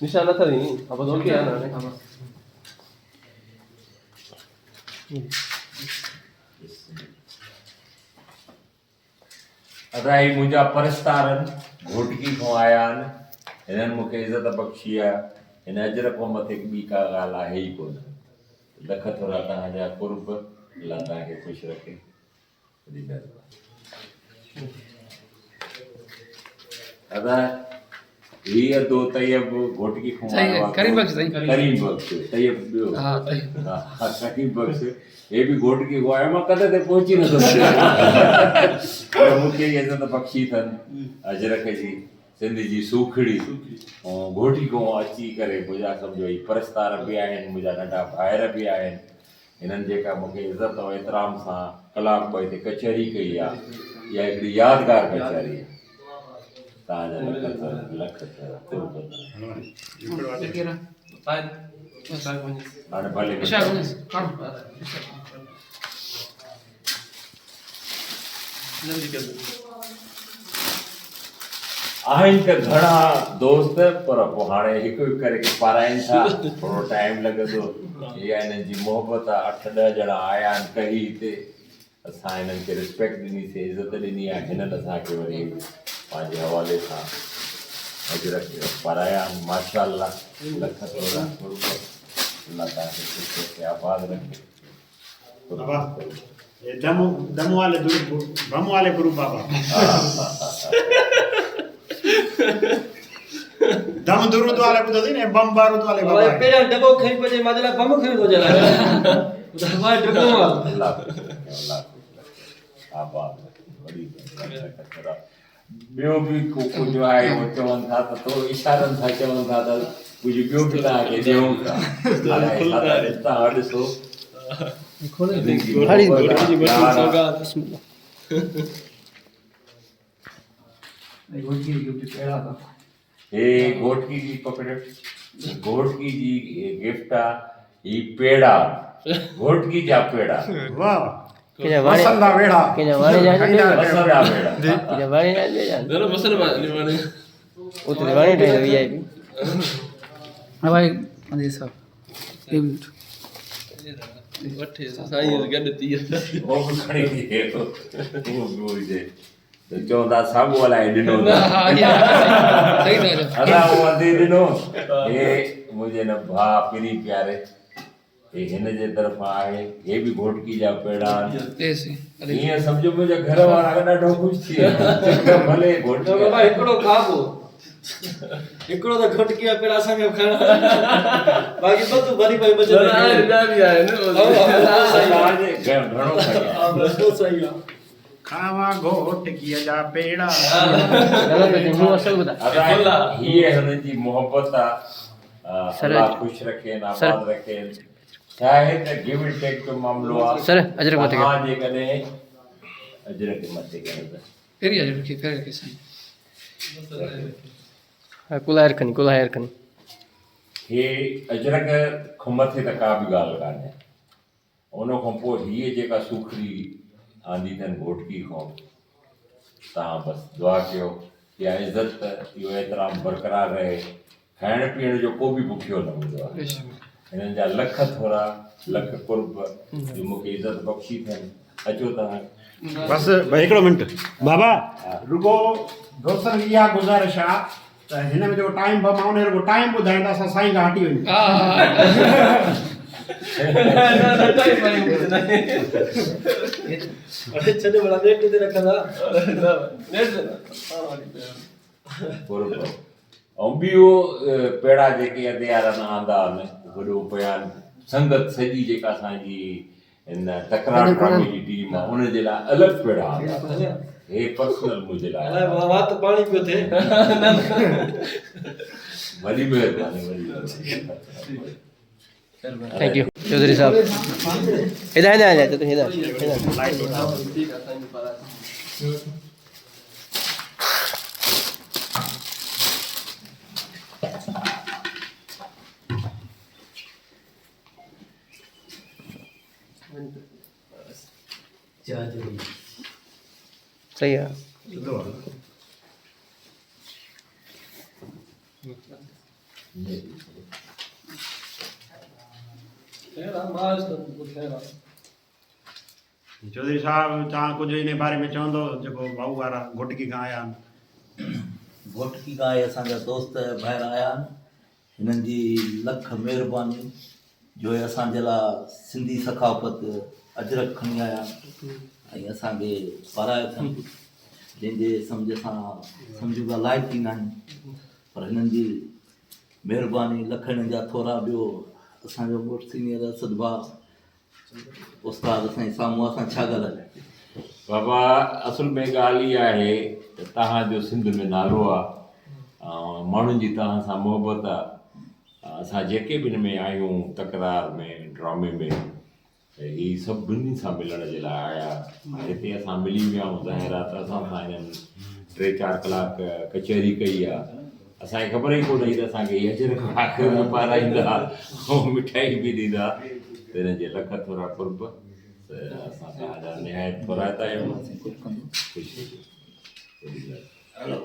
निशान था नहीं अब दो के आना है अदाई मुझा परिस्तारन घोटकी को आया हिनन मुखे इज्जत बख्शी है इन अजर को मथे बी का गाल है ही कोन लख थोड़ा तहां कुर्ब अल्लाह तहां के खुश रखे दी अदा ये दो तैयब घोटकी को आया करीम बख्श तैयब बियो हां करीम बख्श ये भी घोटकी को आया मैं कदे ते पहुंची न तो मुखे इज्जत बख्शी थन अजर के जी सिंधी जी सूखड़ी घोटी को अची करे मुझा समझो ही परिस्तार भी आहिनि मुझा नंढा भाइर भी आहिनि हिननि जेका मूंखे इज़त ऐं एतिराम सां कलाक ॿ हिते कचहरी कई आहे इहा हिकिड़ी यादगार कचहरी आहे तव्हांजा लख हाणे भले आहिनि त घणा दोस्त पर पोइ हाणे हिकु हिकु करे पाराइनि था थोरो टाइम लॻंदो इहा हिननि जी मोहबत आहे 8-10 ॼणा आया आहिनि कई हिते असां हिननि खे रिस्पेक्ट ॾिनीसीं इज़त ॾिनी आहे हिननि असांखे वरी पंहिंजे हवाले सां अजरक पाराया आहिनि माशाअल्लाह लख थोरा अल्लाह तव्हांखे ख़ुशि रखे आबाद रखे दम वाले बम वाले गुरु बाबा दम दुरुद वाले बुधा ने बम बारूद वाले बाबा पेरा डबो खई पजे माजला बम खई तो जला दवा डबो अल्लाह आबाद बड़ी खतरा बियो भी को जो आहे वो चवन था तो इशारन था चवन था कुछ बियो भी था के देऊ था हाणे इतना हद सो खोले हरी घोटकी जी बड़ी सौगात घोटकी गिफ्ट पेड़ा था हे घोटकी जी पकड़ घोटकी जी गिफ्ट आ ई पेड़ा घोटकी जा पेड़ा वाह के वाले मसंदा वेड़ा के वाले जाने मसंदा पेड़ा के वाले जाने दोनों मसल वाले उतरे वाले टाइम वीआईपी भाई अरे सब एक मिनट वठे साईं गडती वो खणी है वो जे चौदा साबु वाला ॾिनो सही था अदा वो अदे ॾिनो हे मुझे न भा पिरी प्यारे ये हिन जे तरफ़ आहे ये भी घोटकी जा पेड़ा ऐसे अरे ये समझो मुझे घर वाला ॾाढो ख़ुशि थी भले घोटकी बाबा हिकड़ो खाबो हिकड़ो तो घोटकी जा पेड़ा संगे खाना बाकी बतू भरी भाई बचे भी आए न घणो खाया बस सही है खावा घोटकी जा पेड़ा गलत है मुंह असल बता अदा ये हुननि जी मोहब्बत आहे अल्लाह खुश रखे आबाद रखे चाहे त गिव एंड टेक जो मामलो आहे सर अजरक मत हां जे कने अजरक मत करे फिर अजरक के फिर के सही कुलायर खनी हे अजरक खमथे त का बि ॻाल्हि कान्हे उन खां पोइ हीअ जेका सूखड़ी आंदी अथनि घोटकी खां तव्हां बसि दुआ कयो इहा इज़त इहो एतिराम बरक़रार रहे खाइण पीअण जो को बि बुखियो न हूंदो आहे हिननि जा लख थोरा लख कुर्ब जो मूंखे इज़त बख़्शी थियनि अचो तव्हां बस भाई हिकिड़ो मिंट बाबा रुगो दोस्तन की इहा गुज़ारिश आहे त हिन में जो टाइम मां उन रुगो टाइम ॿुधाईंदा असां साईं खां हटी वञूं छॾे वाला नेट ते रखंदा नेट कुर्ब ऐं ॿियो पेड़ा जेके अदयारनि आंदा आहिनि वॾो बयानु संगत सॼी जेका असांजी इन तकरार ड्रामे जी टीम आहे उन जे लाइ अलॻि पेड़ा आंदा हे पर्सनल मुंहिंजे लाइ वात पाणी पियो थे वॾी महिरबानी वॾी थैंक यू चौधरी साहब इधर इधर आ जाते तो इधर सही है ख़ैर आहे, मां आज करूं कुझु ख़ैर आहे। चौधरी साहब तव्हां कुझु इन बारे में चवंदो जेको भाऊ वारा घोटकी खां आया आहिनि। ghotki khaa आहे असांजा दोस्त ॿाहिरि आया आहिनि, हिननि जी लख महिरबानी जो हे असांजे लाइ सिंधी सखाफ़त अजरक खणी आया आहिनि ऐं असांखे पाराए अथनि, जंहिंजे सम्झ सां सम्झ खां लाइक़ु थींदा आहिनि, पर हिननि जी महिरबानी लख हिननि जा थोरा। ॿियो असांजो मोस्ट सीनियर असद भाउ उस्ताद असांजे साम्हूं, असां छा ॻाल्हायूं। बाबा असुल में ॻाल्हि इहा आहे त तव्हांजो सिंध में नालो आहे, माण्हुनि जी तव्हां सां मोहबत आहे। असां जेके बि हिन में आहियूं, तकरार में, ड्रामे में, ही सभु ॿिन्हिनि सां मिलण जे लाइ आया। हिते असां मिली विया आहियूं, ज़ाहिर आहे त असां सां हिननि 3-4 कलाक कचहरी कई आहे। असांखे ख़बर ई कोन हुई त असांखे हीअ अजरक आख़िर पाराईंदा ऐं मिठाई बि ॾींदा। त हिननि जे लख थोरा कुर्ब, त असां तव्हांजा निहायत थोराता आहियूं। ख़ुशि